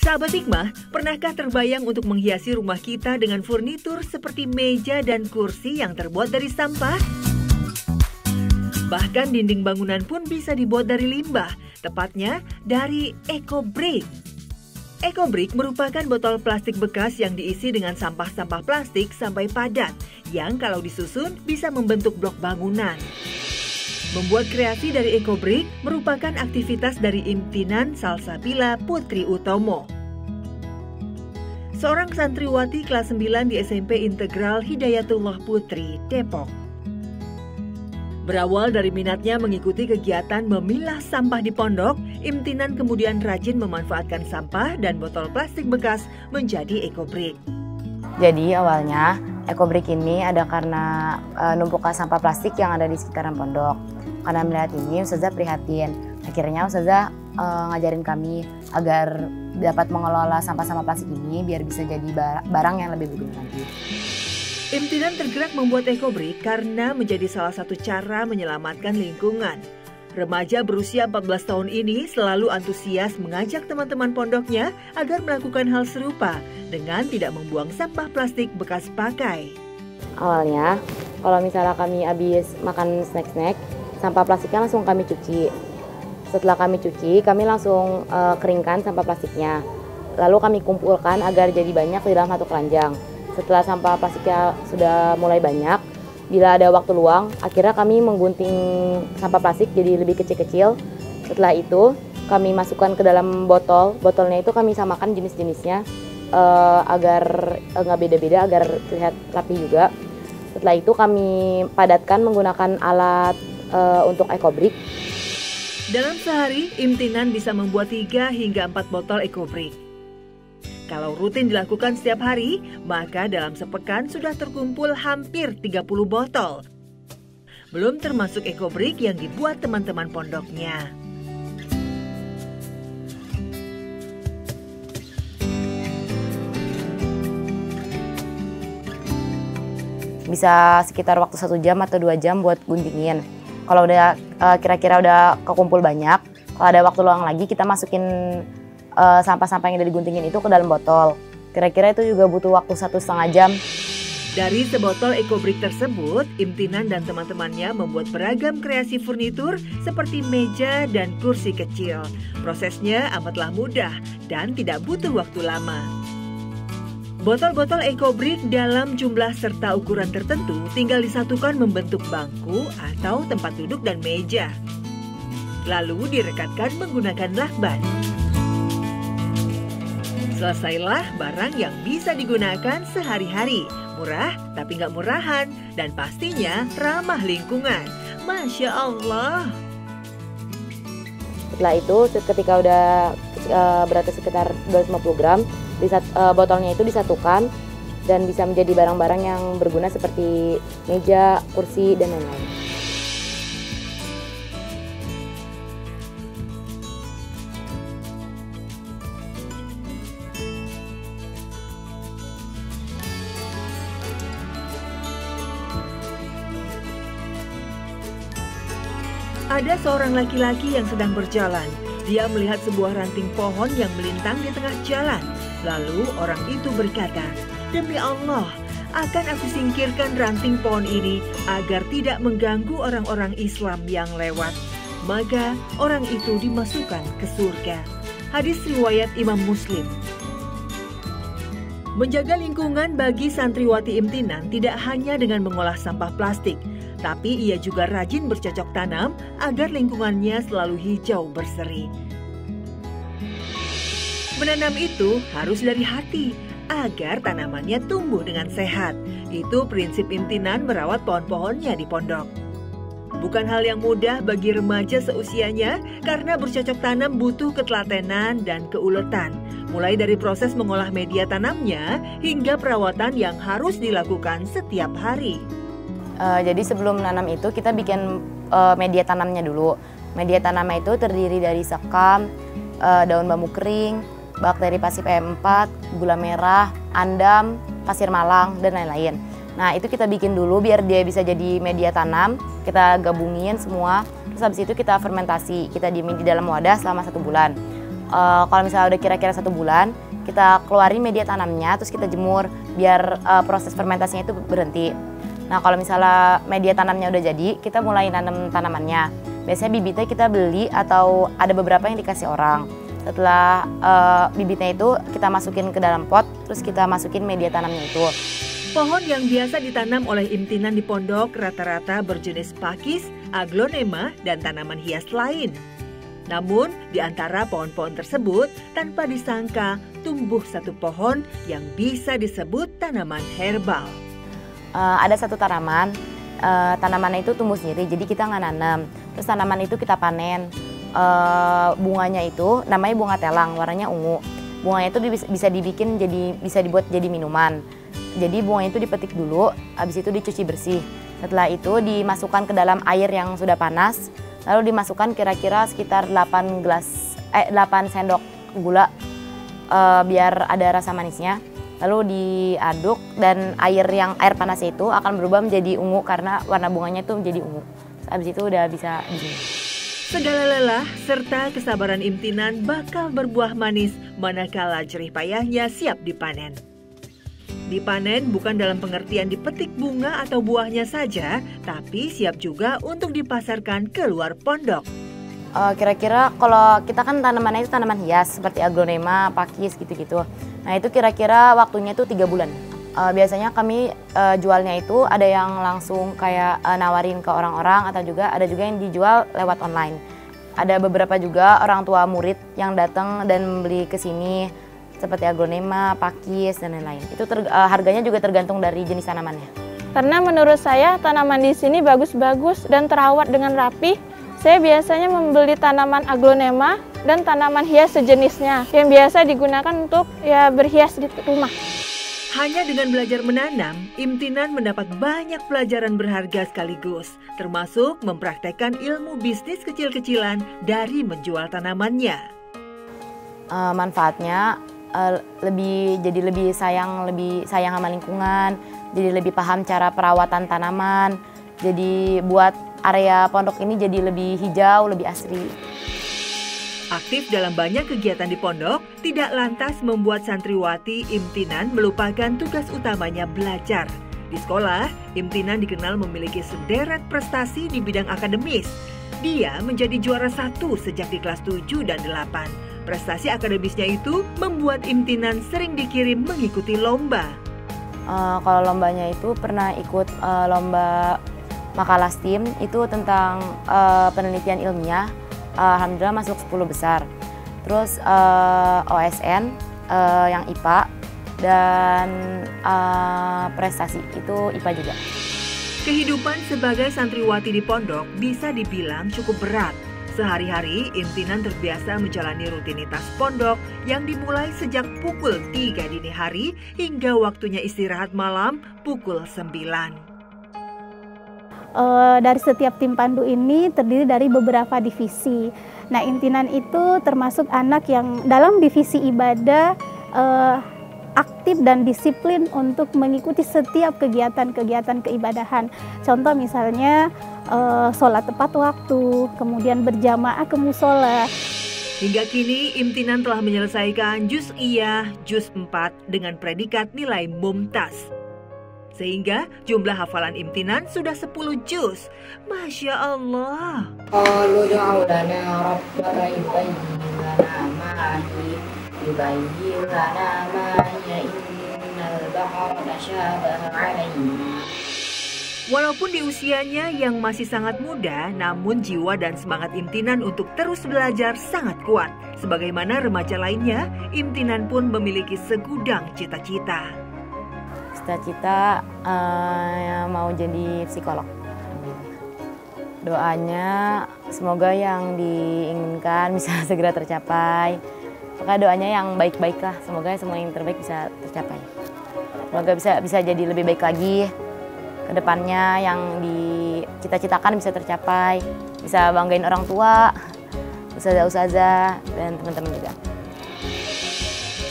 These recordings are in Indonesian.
Sahabat Hikmah, pernahkah terbayang untuk menghiasi rumah kita dengan furnitur seperti meja dan kursi yang terbuat dari sampah? Bahkan dinding bangunan pun bisa dibuat dari limbah, tepatnya dari EcoBrick. EcoBrick merupakan botol plastik bekas yang diisi dengan sampah-sampah plastik sampai padat, yang kalau disusun bisa membentuk blok bangunan. Membuat kreasi dari EcoBrick merupakan aktivitas dari Imtinan Salsabila Putri Utomo. Seorang santriwati kelas 9 di SMP Integral Hidayatullah Putri, Depok. Berawal dari minatnya mengikuti kegiatan memilah sampah di pondok, Imtinan kemudian rajin memanfaatkan sampah dan botol plastik bekas menjadi EcoBrick. Jadi awalnya EcoBrick ini ada karena numpukan sampah plastik yang ada di sekitaran pondok. Karena melihat ini, Ustazah prihatin. Akhirnya Ustazah ngajarin kami agar dapat mengelola sampah-sampah plastik ini biar bisa jadi barang yang lebih berguna nanti. Imtinan tergerak membuat EcoBrick karena menjadi salah satu cara menyelamatkan lingkungan. Remaja berusia 14 tahun ini selalu antusias mengajak teman-teman pondoknya agar melakukan hal serupa dengan tidak membuang sampah plastik bekas pakai. Awalnya, kalau misalnya kami habis makan snack-snack, sampah plastiknya langsung kami cuci. Setelah kami cuci, kami langsung keringkan sampah plastiknya. Lalu kami kumpulkan agar jadi banyak di dalam satu keranjang. Setelah sampah plastiknya sudah mulai banyak, bila ada waktu luang, akhirnya kami menggunting sampah plastik jadi lebih kecil-kecil. Setelah itu, kami masukkan ke dalam botol. Botolnya itu kami samakan jenis-jenisnya agar nggak beda-beda, agar terlihat rapi juga. Setelah itu kami padatkan menggunakan alat untuk EcoBrick. Dalam sehari, Imtinan bisa membuat 3 hingga 4 botol EcoBrick. Kalau rutin dilakukan setiap hari, maka dalam sepekan sudah terkumpul hampir 30 botol. Belum termasuk EcoBrick yang dibuat teman-teman pondoknya. Bisa sekitar waktu 1 jam atau 2 jam buat guntingin. Kalau udah kira-kira udah kekumpul banyak, kalau ada waktu luang lagi kita masukin sampah-sampah yang udah diguntingin itu ke dalam botol. Kira-kira itu juga butuh waktu 1,5 jam. Dari sebotol EcoBrick tersebut, Imtinan dan teman-temannya membuat beragam kreasi furnitur seperti meja dan kursi kecil. Prosesnya amatlah mudah dan tidak butuh waktu lama. Botol-botol EcoBrick dalam jumlah serta ukuran tertentu tinggal disatukan membentuk bangku atau tempat duduk dan meja. Lalu direkatkan menggunakan lakban. Selesailah barang yang bisa digunakan sehari-hari. Murah tapi nggak murahan dan pastinya ramah lingkungan. Masya Allah. Setelah itu ketika udah beratnya sekitar 250 gram, botolnya itu disatukan dan bisa menjadi barang-barang yang berguna seperti meja, kursi, dan lain-lain. Ada seorang laki-laki yang sedang berjalan. Dia melihat sebuah ranting pohon yang melintang di tengah jalan. Lalu orang itu berkata, "Demi Allah, akan aku singkirkan ranting pohon ini agar tidak mengganggu orang-orang Islam yang lewat." Maka orang itu dimasukkan ke surga. Hadis riwayat Imam Muslim. Menjaga lingkungan bagi santriwati Imtinan tidak hanya dengan mengolah sampah plastik, tapi ia juga rajin bercocok tanam agar lingkungannya selalu hijau berseri. Menanam itu harus dari hati agar tanamannya tumbuh dengan sehat. Itu prinsip Imtinan merawat pohon-pohonnya di pondok. Bukan hal yang mudah bagi remaja seusianya karena bercocok tanam butuh ketelatenan dan keuletan. Mulai dari proses mengolah media tanamnya hingga perawatan yang harus dilakukan setiap hari. Jadi sebelum menanam itu kita bikin media tanamnya dulu. Media tanamnya itu terdiri dari sekam, daun bambu kering, bakteri pasif E4, gula merah, andam, pasir malang, dan lain-lain. Nah itu kita bikin dulu biar dia bisa jadi media tanam, kita gabungin semua, terus habis itu kita fermentasi, kita diemin di dalam wadah selama 1 bulan. Kalau misalnya udah kira-kira 1 bulan, kita keluarin media tanamnya, terus kita jemur biar proses fermentasinya itu berhenti. Nah, kalau misalnya media tanamnya udah jadi, kita mulai nanam tanamannya. Biasanya bibitnya kita beli atau ada beberapa yang dikasih orang. Setelah bibitnya itu kita masukin ke dalam pot, terus kita masukin media tanamnya itu. Pohon yang biasa ditanam oleh Imtinan di pondok rata-rata berjenis pakis, aglonema, dan tanaman hias lain. Namun, di antara pohon-pohon tersebut, tanpa disangka tumbuh satu pohon yang bisa disebut tanaman herbal. Ada satu tanaman, tanamannya itu tumbuh sendiri, jadi kita nggak nanam. Terus tanaman itu kita panen. Bunganya itu namanya bunga telang, warnanya ungu. Bunganya itu bisa dibikin bisa dibuat jadi minuman. Jadi bunganya itu dipetik dulu, habis itu dicuci bersih. Setelah itu dimasukkan ke dalam air yang sudah panas, lalu dimasukkan kira-kira sekitar 8 sendok gula biar ada rasa manisnya. Lalu diaduk dan air panasnya itu akan berubah menjadi ungu karena warna bunganya itu menjadi ungu. Habis itu udah bisa diminum. Segala lelah serta kesabaran Imtinan bakal berbuah manis manakala jerih payahnya siap dipanen. Dipanen bukan dalam pengertian dipetik bunga atau buahnya saja, tapi siap juga untuk dipasarkan ke luar pondok. Kira-kira kalau kita kan tanamannya itu tanaman hias seperti aglonema, pakis gitu-gitu. Nah itu kira-kira waktunya itu 3 bulan. Biasanya kami jualnya itu ada yang langsung kayak nawarin ke orang-orang atau ada juga yang dijual lewat online. Ada beberapa juga orang tua murid yang datang dan membeli ke sini seperti aglonema, pakis, dan lain-lain. Itu harganya juga tergantung dari jenis tanamannya. Karena menurut saya tanaman di sini bagus-bagus dan terawat dengan rapi. Saya biasanya membeli tanaman aglonema dan tanaman hias sejenisnya yang biasa digunakan untuk berhias di rumah. Hanya dengan belajar menanam, Imtinan mendapat banyak pelajaran berharga sekaligus, termasuk mempraktekkan ilmu bisnis kecil-kecilan dari menjual tanamannya. Manfaatnya jadi lebih sayang sama lingkungan, jadi lebih paham cara perawatan tanaman, jadi buat area pondok ini jadi lebih hijau, lebih asri. Aktif dalam banyak kegiatan di pondok, tidak lantas membuat santriwati Imtinan melupakan tugas utamanya belajar. Di sekolah, Imtinan dikenal memiliki sederet prestasi di bidang akademis. Dia menjadi juara 1 sejak di kelas 7 dan 8. Prestasi akademisnya itu membuat Imtinan sering dikirim mengikuti lomba. Kalau lombanya itu pernah ikut lomba makalah STEAM, itu tentang penelitian ilmiah. Alhamdulillah masuk 10 besar. Terus OSN yang IPA dan prestasi itu IPA juga. Kehidupan sebagai santriwati di pondok bisa dibilang cukup berat. Sehari-hari Imtinan terbiasa menjalani rutinitas pondok yang dimulai sejak pukul 3 dini hari hingga waktunya istirahat malam pukul 9. Dari setiap tim pandu ini terdiri dari beberapa divisi. Nah, Imtinan itu termasuk anak yang dalam divisi ibadah aktif dan disiplin untuk mengikuti setiap kegiatan-kegiatan keibadahan. Contoh misalnya sholat tepat waktu, kemudian berjamaah ke musola. Hingga kini Imtinan telah menyelesaikan juz'iyah juz 4 dengan predikat nilai mumtaz. Sehingga jumlah hafalan Imtinan sudah 10 juz. Masya Allah. Qalu du'u lana rabbaka yubayyin lana ma hiya innal baqara tashabaha alaina. Walaupun di usianya yang masih sangat muda, namun jiwa dan semangat Imtinan untuk terus belajar sangat kuat. Sebagaimana remaja lainnya, Imtinan pun memiliki segudang cita-cita. Cita-cita mau jadi psikolog. Doanya semoga yang diinginkan bisa segera tercapai. Pokoknya doanya yang baik-baik lah. Semoga semua yang terbaik bisa tercapai. Semoga bisa jadi lebih baik lagi ke depannya, yang dicita-citakan bisa tercapai. Bisa banggain orang tua, ustazah-ustazah, dan teman-teman juga.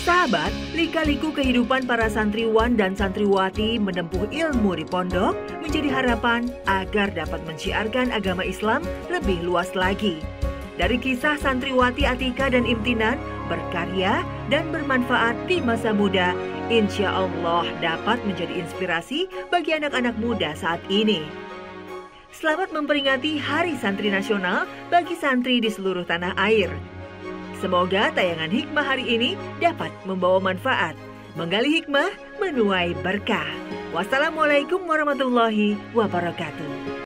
Sahabat, lika-liku kehidupan para santriwan dan santriwati menempuh ilmu di pondok menjadi harapan agar dapat menciarkan agama Islam lebih luas lagi. dari kisah santriwati Atika dan Imtinan berkarya dan bermanfaat di masa muda, insya Allah dapat menjadi inspirasi bagi anak-anak muda saat ini. Selamat memperingati Hari Santri Nasional bagi santri di seluruh tanah air. Semoga tayangan hikmah hari ini dapat membawa manfaat, menggali hikmah, menuai berkah. Wassalamualaikum warahmatullahi wabarakatuh.